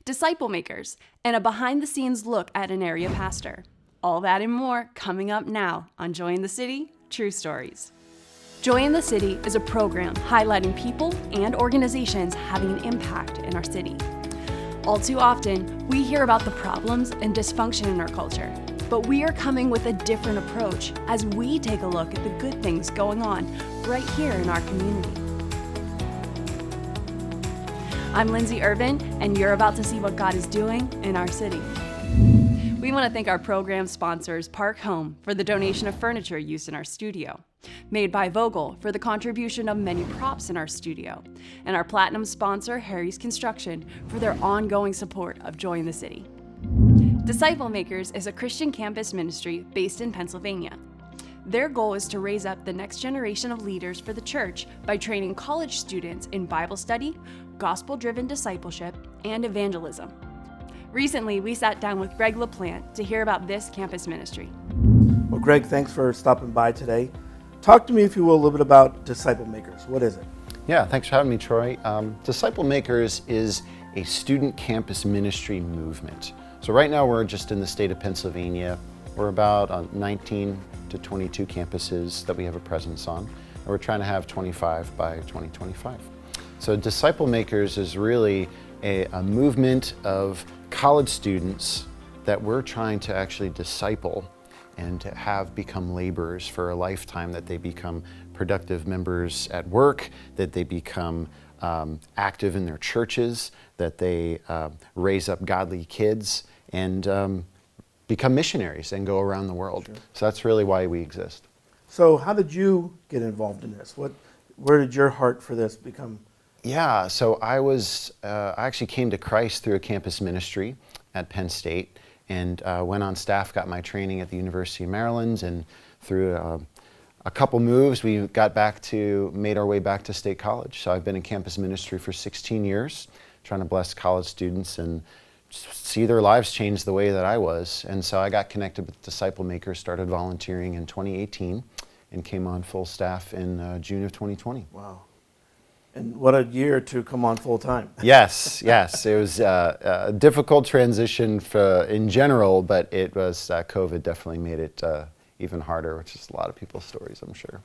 DiscipleMakers, and a behind-the-scenes look at an area pastor. All that and more coming up now on Joy in the City, True Stories. Joy in the City is a program highlighting people and organizations having an impact in our city. All too often, we hear about the problems and dysfunction in our culture, but we are coming with a different approach as we take a look at the good things going on right here in our community. I'm Lindsay Irvin, and you're about to see what God is doing in our city. We want to thank our program sponsors, Park Home, for the donation of furniture used in our studio, Made by Vogel for the contribution of many props in our studio, and our platinum sponsor, Harry's Construction, for their ongoing support of Joy in the City. DiscipleMakers is a Christian campus ministry based in Pennsylvania. Their goal is to raise up the next generation of leaders for the church by training college students in Bible study, gospel-driven discipleship, and evangelism. Recently, we sat down with Greg Laplante to hear about this campus ministry. Well, Greg, thanks for stopping by today. Talk to me, if you will, a little bit about DiscipleMakers. What is it? Yeah, thanks for having me, Troy. DiscipleMakers is a student campus ministry movement. So right now we're just in the state of Pennsylvania. We're about 19 to 22 campuses that we have a presence on, and we're trying to have 25 by 2025. So DiscipleMakers is really a movement of college students that we're trying to actually disciple and to have become laborers for a lifetime, that they become productive members at work, that they become active in their churches, that they raise up godly kids and become missionaries and go around the world. Sure. So that's really why we exist. So how did you get involved in this? Where did your heart for this become? Yeah, so I actually came to Christ through a campus ministry at Penn State, and went on staff, got my training at the University of Maryland, and through a couple moves, we made our way back to State College. So I've been in campus ministry for 16 years, trying to bless college students and see their lives change the way that I was. And so I got connected with DiscipleMakers, started volunteering in 2018, and came on full staff in June of 2020. Wow. And what a year to come on full time. Yes. It was a difficult transition in general, but it was COVID definitely made it even harder, which is a lot of people's stories, I'm sure.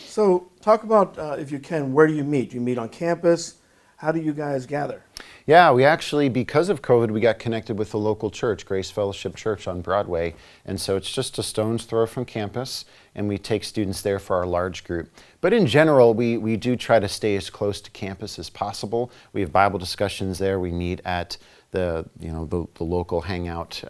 So talk about, if you can, where do you meet? Do you meet on campus? How do you guys gather? Yeah, we actually, because of COVID, we got connected with the local church, Grace Fellowship Church on Broadway. And so it's just a stone's throw from campus, and we take students there for our large group. But in general, we do try to stay as close to campus as possible. We have Bible discussions there. We meet at the local hangout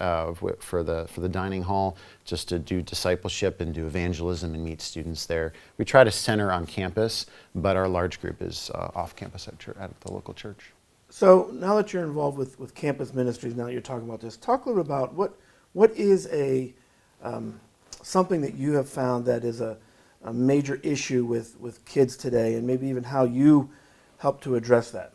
for the dining hall, just to do discipleship and do evangelism and meet students there. We try to center on campus, but our large group is off campus at the local church. So now that you're involved with campus ministries, now that you're talking about this, talk a little about what is something that you have found that is a major issue with kids today, and maybe even how you help to address that.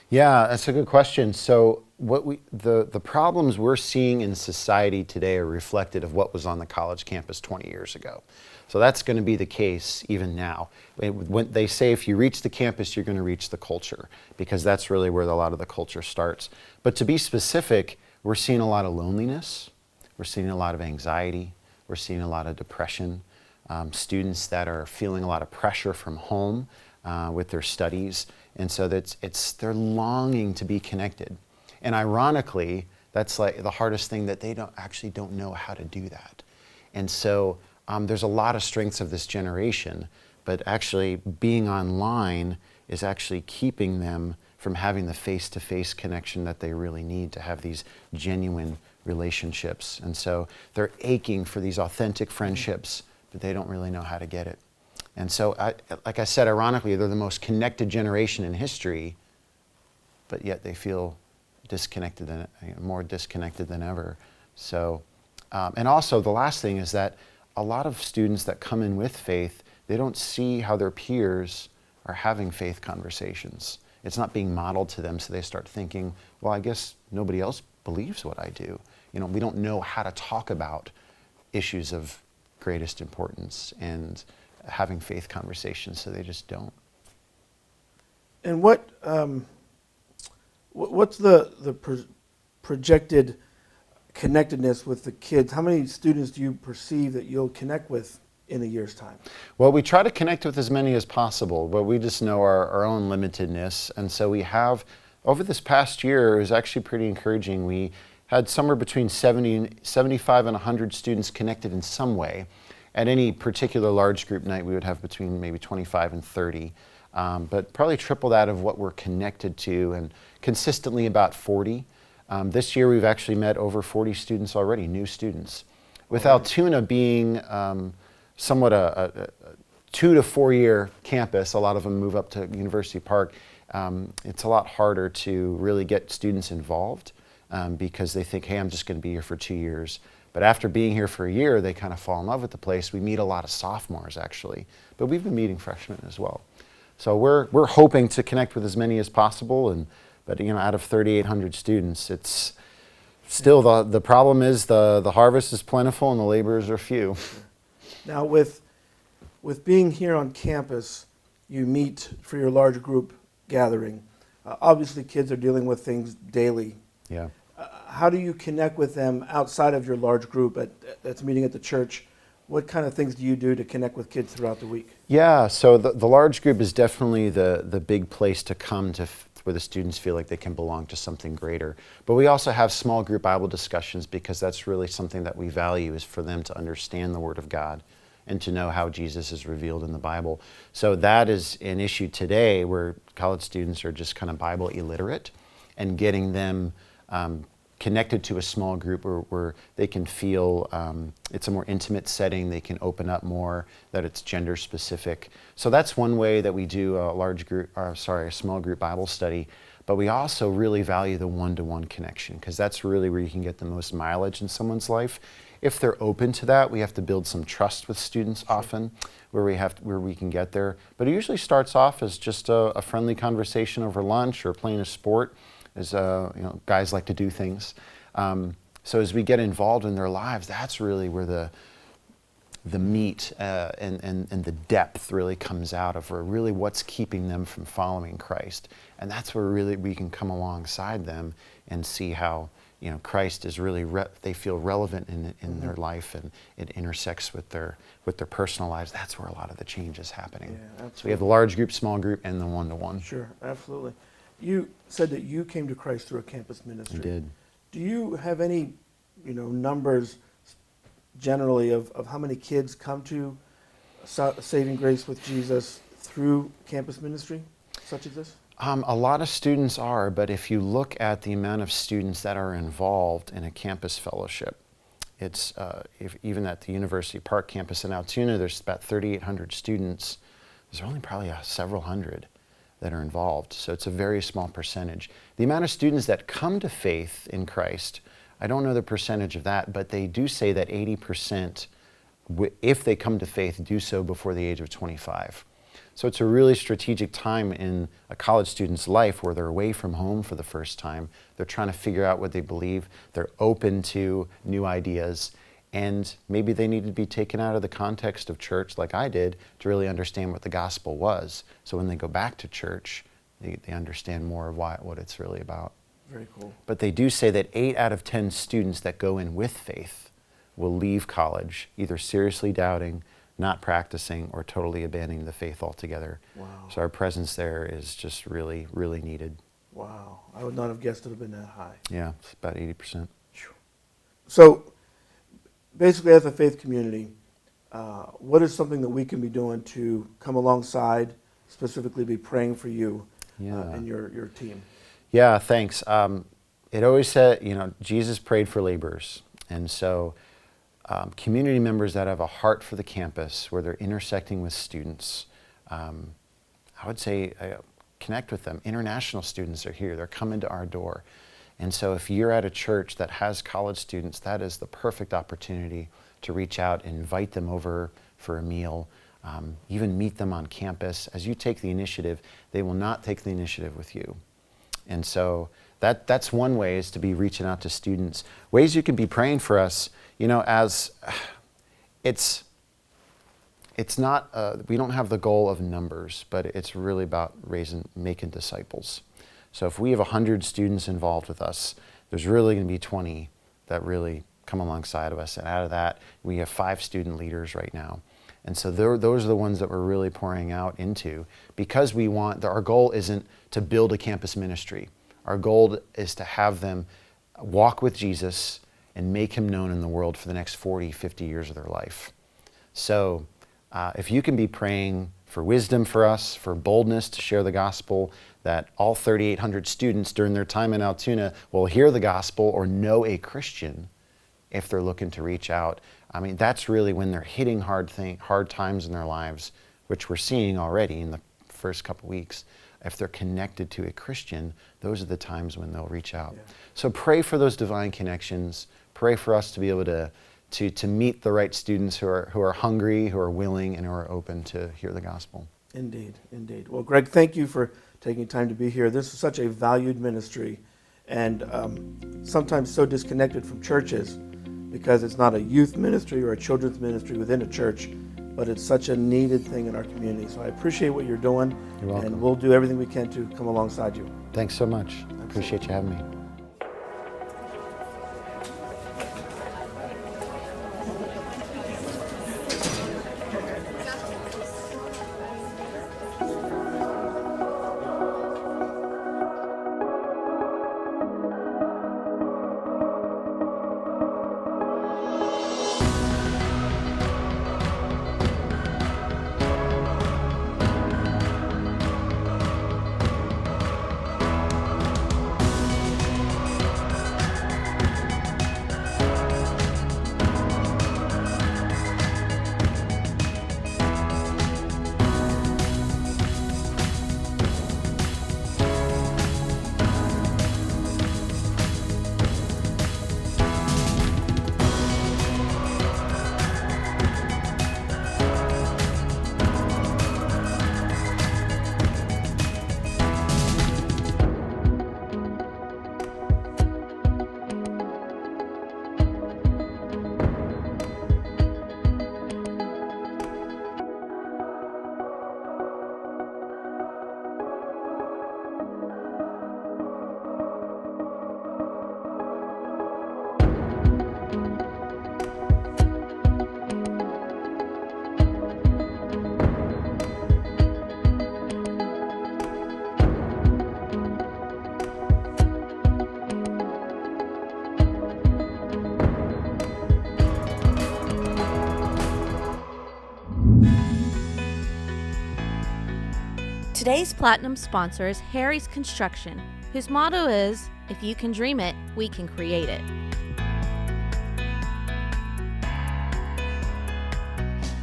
Yeah, that's a good question. So the problems we're seeing in society today are reflected of what was on the college campus 20 years ago. So that's going to be the case even now. When they say if you reach the campus, you're going to reach the culture, because that's really where a lot of the culture starts. But to be specific, we're seeing a lot of loneliness, we're seeing a lot of anxiety, we're seeing a lot of depression, students that are feeling a lot of pressure from home with their studies, and so they're longing to be connected. And ironically, that's like the hardest thing, that they don't know how to do that. And so there's a lot of strengths of this generation, but actually being online is actually keeping them from having the face-to-face connection that they really need to have these genuine relationships. And so they're aching for these authentic friendships, but they don't really know how to get it. And so, like I said, ironically, they're the most connected generation in history, but yet they feel more disconnected than ever. So, and also the last thing is that a lot of students that come in with faith, they don't see how their peers are having faith conversations. It's not being modeled to them, so they start thinking, well, I guess nobody else believes what I do. We don't know how to talk about issues of greatest importance and having faith conversations, so they just don't. And what's the projected connectedness with the kids? How many students do you perceive that you'll connect with in a year's time? Well, we try to connect with as many as possible, but we just know our own limitedness. And so we have, over this past year, it was actually pretty encouraging. We had somewhere between 75 and 100 students connected in some way. At any particular large group night, we would have between maybe 25 and 30, but probably triple that of what we're connected to, and consistently about 40. This year, we've actually met over 40 students already, new students. With Altoona being somewhat a 2 to 4 year campus, a lot of them move up to University Park, it's a lot harder to really get students involved because they think, hey, I'm just going to be here for 2 years. But after being here for a year, they kind of fall in love with the place. We meet a lot of sophomores, actually, but we've been meeting freshmen as well. So we're hoping to connect with as many as possible, but out of 3,800 students, it's still the problem is the harvest is plentiful and the laborers are few. Now, with being here on campus, you meet for your large group gathering. Obviously, kids are dealing with things daily. Yeah. How do you connect with them outside of your large group that's meeting at the church? What kind of things do you do to connect with kids throughout the week? Yeah, so the large group is definitely the big place to come to where the students feel like they can belong to something greater. But we also have small group Bible discussions because that's really something that we value, is for them to understand the Word of God and to know how Jesus is revealed in the Bible. So that is an issue today where college students are just kind of Bible illiterate, and getting them connected to a small group where they can feel it's a more intimate setting, they can open up more, that it's gender specific. So that's one way that we do a small group Bible study. But we also really value the one-to-one connection, because that's really where you can get the most mileage in someone's life. If they're open to that, we have to build some trust with students often, where we can get there. But it usually starts off as just a friendly conversation over lunch or playing a sport, as guys like to do things. So as we get involved in their lives, that's really where the meat and the depth really comes out of, or really what's keeping them from following Christ. And that's where really we can come alongside them and see how Christ is really they feel relevant in their life, and it intersects with their personal lives. That's where a lot of the change is happening. Yeah, so we have the large group, small group, and the one-to-one. Sure, absolutely. You said that you came to Christ through a campus ministry. I did. Do you have any, numbers generally of how many kids come to saving grace with Jesus through campus ministry, such as this? A lot of students are, but if you look at the amount of students that are involved in a campus fellowship, it's even at the University Park campus in Altoona, there's about 3,800 students. There's only probably several hundred that are involved. So it's a very small percentage. The amount of students that come to faith in Christ, I don't know the percentage of that, but they do say that 80%, if they come to faith, do so before the age of 25. So it's a really strategic time in a college student's life where they're away from home for the first time. They're trying to figure out what they believe. They're open to new ideas. And maybe they need to be taken out of the context of church, like I did, to really understand what the gospel was. So when they go back to church, they understand more of what it's really about. Very cool. But they do say that 8 out of 10 students that go in with faith will leave college either seriously doubting, not practicing, or totally abandoning the faith altogether. Wow. So our presence there is just really, really needed. Wow. I would not have guessed it would have been that high. Yeah, it's about 80%. So basically, as a faith community, what is something that we can be doing to come alongside, specifically be praying for you and your team? Yeah, thanks. It always said, Jesus prayed for laborers. And so community members that have a heart for the campus, where they're intersecting with students, I would say connect with them. International students are here. They're coming to our door. And so if you're at a church that has college students, that is the perfect opportunity to reach out and invite them over for a meal, even meet them on campus. As you take the initiative, they will not take the initiative with you. And so that's one way, is to be reaching out to students. Ways you can be praying for us, as it's not, we don't have the goal of numbers, but it's really about making disciples. So if we have 100 students involved with us, there's really going to be 20 that really come alongside of us. And out of that, we have 5 student leaders right now. And so those are the ones that we're really pouring out into, because we want, our goal isn't to build a campus ministry. Our goal is to have them walk with Jesus and make him known in the world for the next 40, 50 years of their life. So if you can be praying for wisdom for us, for boldness to share the gospel, that all 3,800 students during their time in Altoona will hear the gospel or know a Christian if they're looking to reach out. I mean, that's really when they're hitting hard times in their lives, which we're seeing already in the first couple weeks. If they're connected to a Christian, those are the times when they'll reach out. Yeah. So pray for those divine connections. Pray for us to be able to meet the right students who are hungry, who are willing, and who are open to hear the gospel. Indeed, indeed. Well, Greg, thank you for taking time to be here. This is such a valued ministry, and sometimes so disconnected from churches, because it's not a youth ministry or a children's ministry within a church, but it's such a needed thing in our community. So I appreciate what you're doing. You're welcome. And we'll do everything we can to come alongside you. Thanks so much. I appreciate you having me. Today's Platinum sponsor is Harry's Construction, whose motto is, "If you can dream it, we can create it."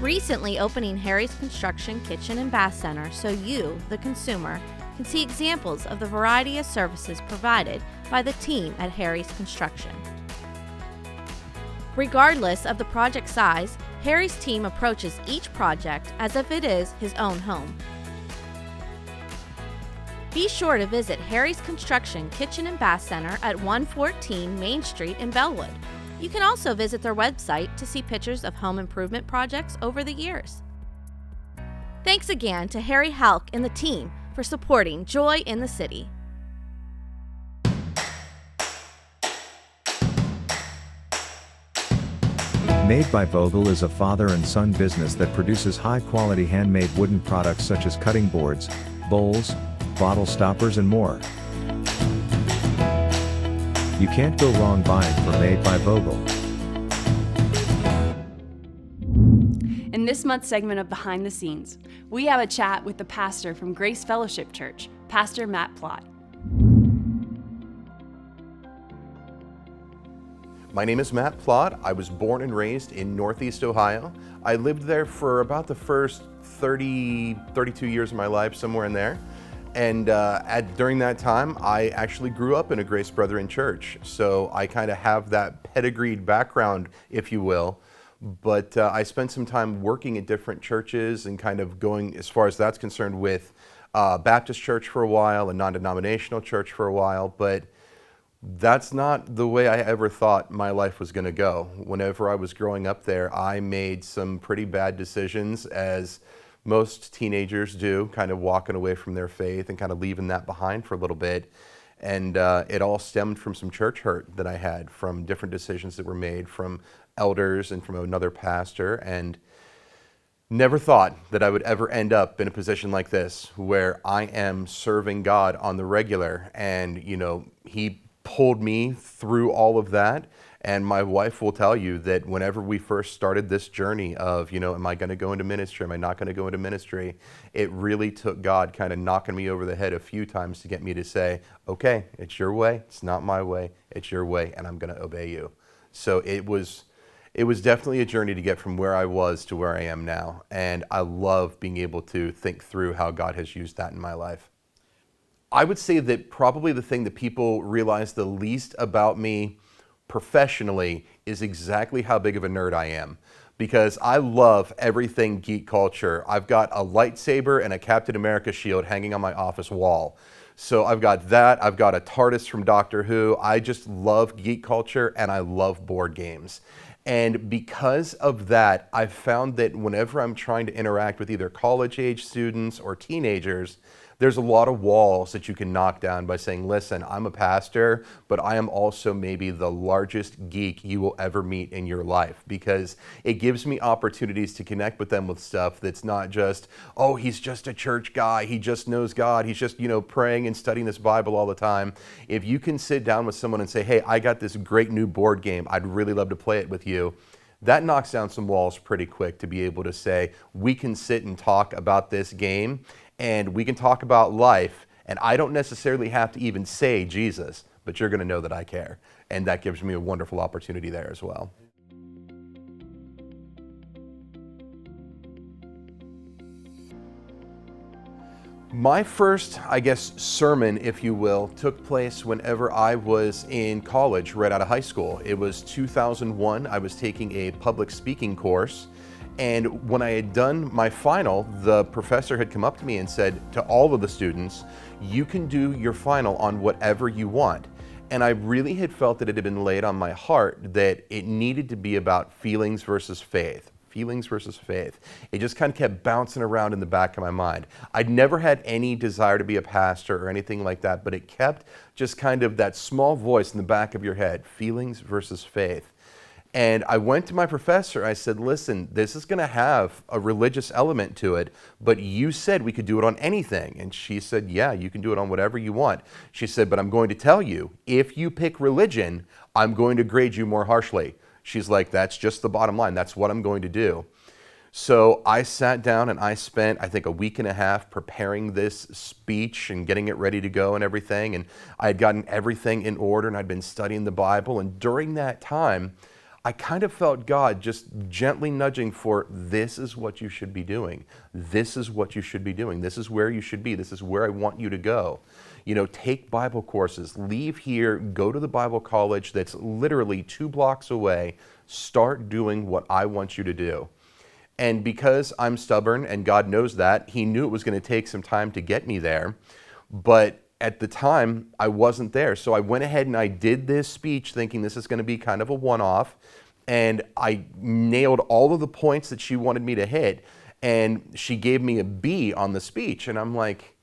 Recently opening Harry's Construction Kitchen and Bath Center so you, the consumer, can see examples of the variety of services provided by the team at Harry's Construction. Regardless of the project size, Harry's team approaches each project as if it is his own home. Be sure to visit Harry's Construction Kitchen and Bath Center at 114 Main Street in Bellwood. You can also visit their website to see pictures of home improvement projects over the years. Thanks again to Harry Halk and the team for supporting Joy in the City. Made by Vogel is a father and son business that produces high-quality handmade wooden products such as cutting boards, bowls, bottle stoppers, and more. You can't go wrong buying from Made by Vogel. In this month's segment of Behind the Scenes, we have a chat with the pastor from Grace Fellowship Church, Pastor Matt Plott. My name is Matt Plott. I was born and raised in Northeast Ohio. I lived there for about the first 32 years of my life, somewhere in there. And during that time, I actually grew up in a Grace Brethren church. So I kind of have that pedigreed background, if you will. But I spent some time working at different churches and kind of going, as far as that's concerned, with Baptist church for a while, a non-denominational church for a while. But that's not the way I ever thought my life was going to go. Whenever I was growing up there, I made some pretty bad decisions, as most teenagers do, kind of walking away from their faith and kind of leaving that behind for a little bit. And it all stemmed from some church hurt that I had from different decisions that were made from elders and from another pastor. And never thought that I would ever end up in a position like this where I am serving God on the regular. And, he pulled me through all of that. And my wife will tell you that whenever we first started this journey of, am I going to go into ministry? Am I not going to go into ministry? It really took God kind of knocking me over the head a few times to get me to say, okay, it's your way. It's not my way. It's your way. And I'm going to obey you. So it was definitely a journey to get from where I was to where I am now. And I love being able to think through how God has used that in my life. I would say that probably the thing that people realize the least about me professionally is exactly how big of a nerd I am, because I love everything geek culture. I've got a lightsaber and a Captain America shield hanging on my office wall. So I've got that. I've got a TARDIS from Doctor Who. I just love geek culture and I love board games. And because of that, I've found that whenever I'm trying to interact with either college-age students or teenagers, there's a lot of walls that you can knock down by saying, listen, I'm a pastor, but I am also maybe the largest geek you will ever meet in your life, because it gives me opportunities to connect with them with stuff that's not just, oh, he's just a church guy, he just knows God, he's just, praying and studying this Bible all the time. If you can sit down with someone and say, hey, I got this great new board game, I'd really love to play it with you, that knocks down some walls pretty quick to be able to say, we can sit and talk about this game, and we can talk about life, and I don't necessarily have to even say Jesus, but you're going to know that I care. And that gives me a wonderful opportunity there as well. My first, sermon, if you will, took place whenever I was in college, right out of high school. It was 2001. I was taking a public speaking course. And when I had done my final, the professor had come up to me and said to all of the students, you can do your final on whatever you want. And I really had felt that it had been laid on my heart that it needed to be about feelings versus faith. Feelings versus faith. It just kind of kept bouncing around in the back of my mind. I'd never had any desire to be a pastor or anything like that, but it kept just kind of that small voice in the back of your head, feelings versus faith. And I went to my professor, I said, listen, this is going to have a religious element to it, but you said we could do it on anything. And she said, yeah, you can do it on whatever you want. She said, but I'm going to tell you, if you pick religion, I'm going to grade you more harshly. She's like, that's just the bottom line. That's what I'm going to do. So I sat down and I spent, I think, a week and a half preparing this speech and getting it ready to go and everything. And I had gotten everything in order and I'd been studying the Bible. And during that time, I kind of felt God just gently nudging for, this is what you should be doing. This is what you should be doing. This is where you should be. This is where I want you to go. Take Bible courses, leave here, go to the Bible college that's literally 2 blocks away, start doing what I want you to do. And because I'm stubborn and God knows that, He knew it was going to take some time to get me there. But at the time, I wasn't there. So I went ahead and I did this speech thinking this is going to be kind of a one-off. And I nailed all of the points that she wanted me to hit. And she gave me a B on the speech. And I'm like,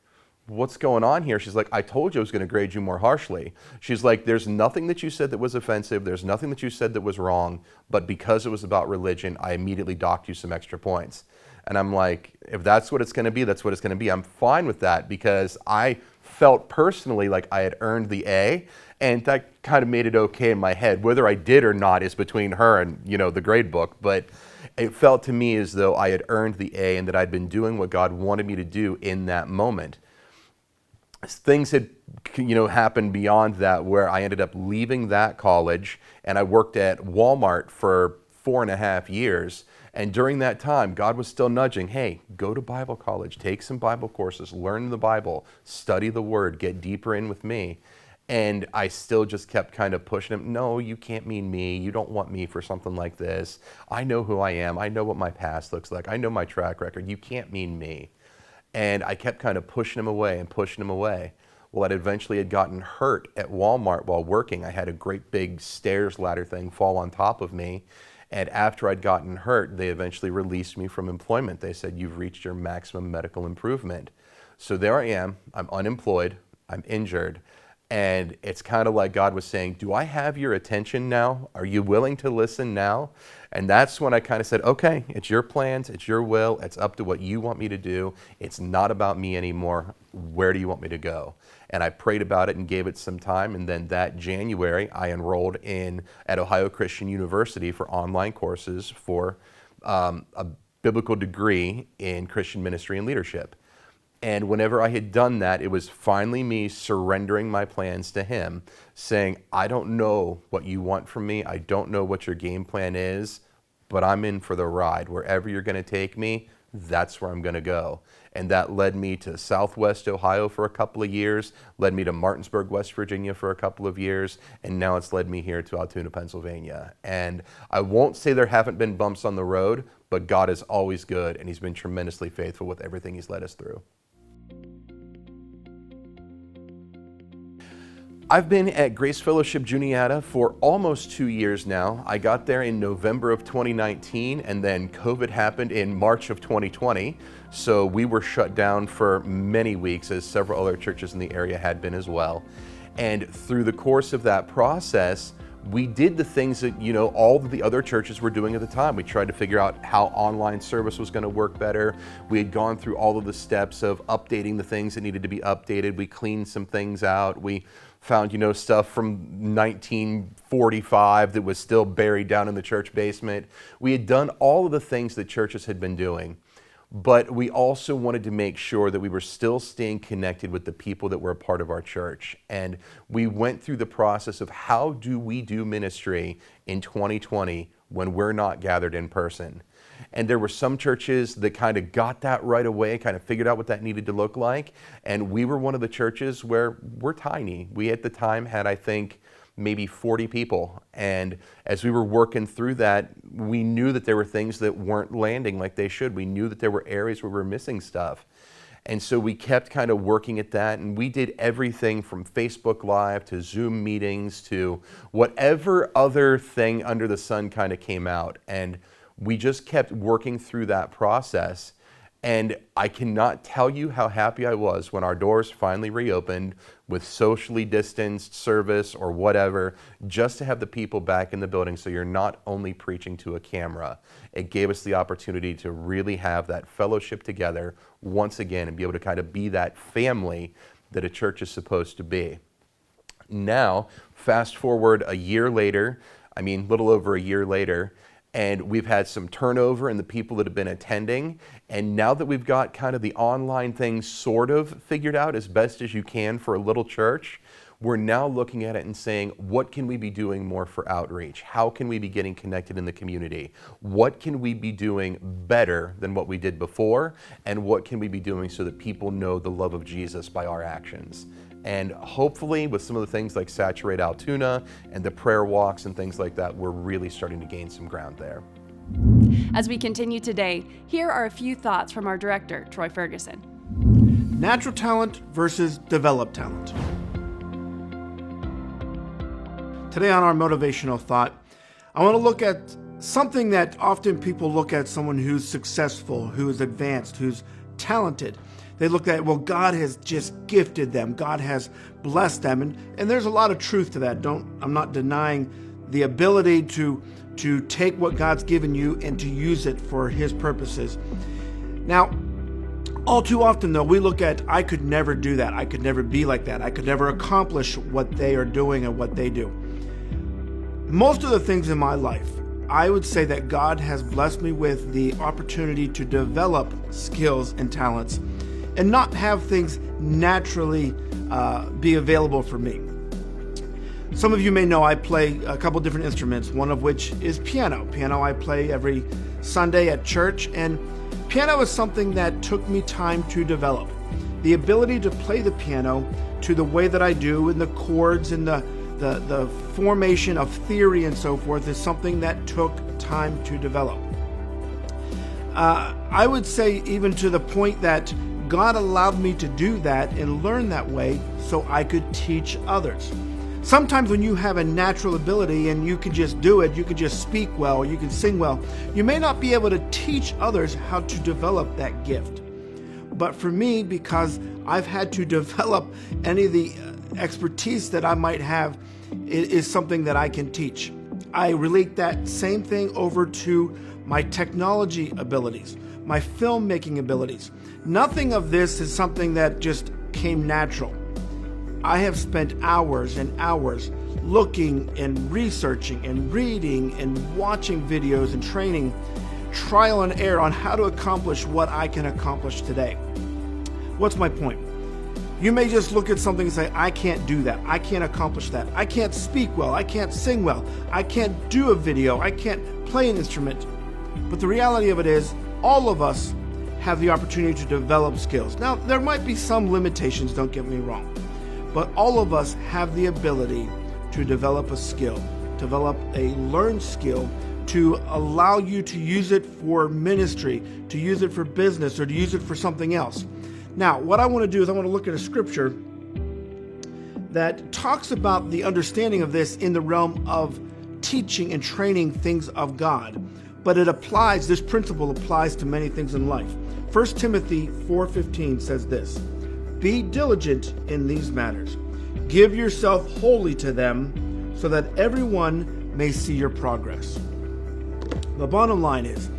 what's going on here? She's like, I told you I was going to grade you more harshly. She's like, there's nothing that you said that was offensive. There's nothing that you said that was wrong. But because it was about religion, I immediately docked you some extra points. And I'm like, if that's what it's going to be, that's what it's going to be. I'm fine with that because I felt personally like I had earned the A, and that kind of made it okay in my head. Whether I did or not is between her and, the grade book, but it felt to me as though I had earned the A and that I'd been doing what God wanted me to do in that moment. Things had, happened beyond that where I ended up leaving that college and I worked at Walmart for 4.5 years. And during that time, God was still nudging, hey, go to Bible college, take some Bible courses, learn the Bible, study the Word, get deeper in with me. And I still just kept kind of pushing him, no, you can't mean me. You don't want me for something like this. I know who I am. I know what my past looks like. I know my track record. You can't mean me. And I kept kind of pushing him away and pushing him away. Well, I eventually had gotten hurt at Walmart while working. I had a great big stairs ladder thing fall on top of me. And after I'd gotten hurt, they eventually released me from employment. They said, you've reached your maximum medical improvement. So there I am. I'm unemployed. I'm injured. And it's kind of like God was saying, do I have your attention now? Are you willing to listen now? And that's when I kind of said, okay, it's your plans, it's your will, it's up to what you want me to do. It's not about me anymore. Where do you want me to go? And I prayed about it and gave it some time. And then that January, I enrolled at Ohio Christian University for online courses for a biblical degree in Christian ministry and leadership. And whenever I had done that, it was finally me surrendering my plans to him, saying, I don't know what you want from me. I don't know what your game plan is, but I'm in for the ride. Wherever you're going to take me, that's where I'm going to go. And that led me to Southwest Ohio for a couple of years, led me to Martinsburg, West Virginia for a couple of years, and now it's led me here to Altoona, Pennsylvania. And I won't say there haven't been bumps on the road, but God is always good, and he's been tremendously faithful with everything he's led us through. I've been at Grace Fellowship Juniata for almost 2 years now. I got there in November of 2019, and then COVID happened in March of 2020. So we were shut down for many weeks, as several other churches in the area had been as well. And through the course of that process, we did the things that, all of the other churches were doing at the time. We tried to figure out how online service was going to work better. We had gone through all of the steps of updating the things that needed to be updated. We cleaned some things out. We found, stuff from 1945 that was still buried down in the church basement. We had done all of the things that churches had been doing, but we also wanted to make sure that we were still staying connected with the people that were a part of our church. And we went through the process of how do we do ministry in 2020 when we're not gathered in person. And there were some churches that kind of got that right away, kind of figured out what that needed to look like. And we were one of the churches where we're tiny. We at the time had, I think, maybe 40 people. And as we were working through that, we knew that there were things that weren't landing like they should. We knew that there were areas where we were missing stuff. And so we kept kind of working at that, and we did everything from Facebook Live to Zoom meetings to whatever other thing under the sun kind of came out. And we just kept working through that process. And I cannot tell you how happy I was when our doors finally reopened with socially distanced service or whatever, just to have the people back in the building so you're not only preaching to a camera. It gave us the opportunity to really have that fellowship together once again and be able to kind of be that family that a church is supposed to be. Now, fast forward a little over a year later, and we've had some turnover in the people that have been attending. And now that we've got kind of the online thing sort of figured out as best as you can for a little church, we're now looking at it and saying, what can we be doing more for outreach? How can we be getting connected in the community? What can we be doing better than what we did before? And what can we be doing so that people know the love of Jesus by our actions? And hopefully with some of the things like Saturate Altoona and the prayer walks and things like that, we're really starting to gain some ground there. As we continue today, here are a few thoughts from our director, Troy Ferguson. Natural talent versus developed talent. Today on our motivational thought, I want to look at something that often people look at someone who's successful, who's advanced, who's talented. They look at, well, God has just gifted them. God has blessed them. And there's a lot of truth to that. I'm not denying the ability to take what God's given you and to use it for his purposes. Now, all too often, though, we look at, I could never do that. I could never be like that. I could never accomplish what they are doing and what they do. Most of the things in my life, I would say that God has blessed me with the opportunity to develop skills and talents and not have things naturally be available for me. Some of you may know I play a couple different instruments, one of which is piano. Piano I play every Sunday at church, and piano is something that took me time to develop. The ability to play the piano to the way that I do, and the chords and the formation of theory and so forth is something that took time to develop. I would say even to the point that God allowed me to do that and learn that way so I could teach others. Sometimes when you have a natural ability and you can just do it, you can just speak well, you can sing well, you may not be able to teach others how to develop that gift. But for me, because I've had to develop any of the expertise that I might have is something that I can teach. I relate that same thing over to my technology abilities, my filmmaking abilities. Nothing of this is something that just came natural. I have spent hours and hours looking and researching and reading and watching videos and training, trial and error on how to accomplish what I can accomplish today. What's my point? You may just look at something and say, I can't do that. I can't accomplish that. I can't speak well. I can't sing well. I can't do a video. I can't play an instrument. But the reality of it is, all of us have the opportunity to develop skills. Now, there might be some limitations, don't get me wrong, but all of us have the ability to develop a skill, develop a learned skill to allow you to use it for ministry, to use it for business, or to use it for something else. Now, what I want to do is I want to look at a scripture that talks about the understanding of this in the realm of teaching and training things of God. But this principle applies to many things in life. 1 Timothy 4:15 says this, "Be diligent in these matters. Give yourself wholly to them, so that everyone may see your progress." The bottom line is,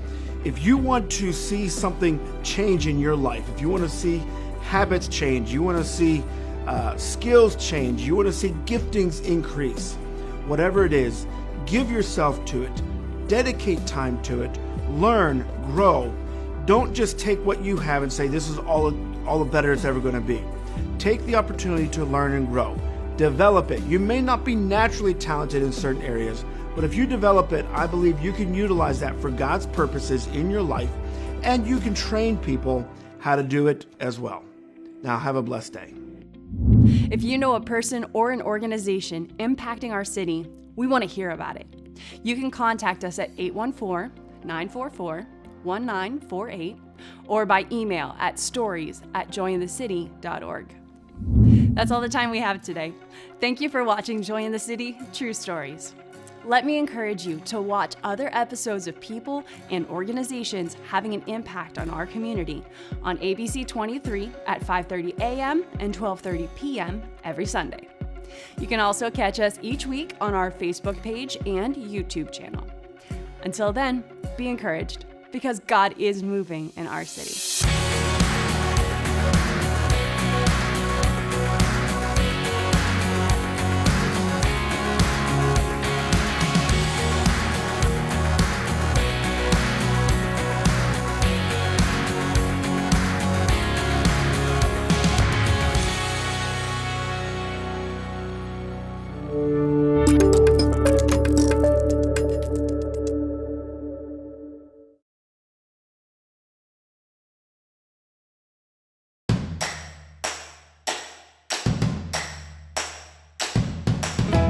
if you want to see something change in your life, if you want to see habits change, you want to see skills change, you want to see giftings increase, whatever it is, give yourself to it. Dedicate time to it. Learn, grow. Don't just take what you have and say, this is all the better it's ever going to be. Take the opportunity to learn and grow. Develop it. You may not be naturally talented in certain areas, but if you develop it, I believe you can utilize that for God's purposes in your life, and you can train people how to do it as well. Now, have a blessed day. If you know a person or an organization impacting our city, we want to hear about it. You can contact us at 814-944-1948 or by email at stories@joyinthecity.org. That's all the time we have today. Thank you for watching Joy in the City, True Stories. Let me encourage you to watch other episodes of people and organizations having an impact on our community on ABC 23 at 5:30 a.m. and 12:30 p.m. every Sunday. You can also catch us each week on our Facebook page and YouTube channel. Until then, be encouraged, because God is moving in our city.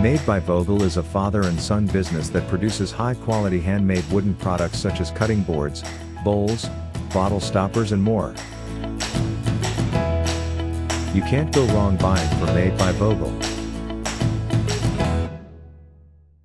Made by Vogel is a father and son business that produces high-quality handmade wooden products such as cutting boards, bowls, bottle stoppers and more. You can't go wrong buying from Made by Vogel.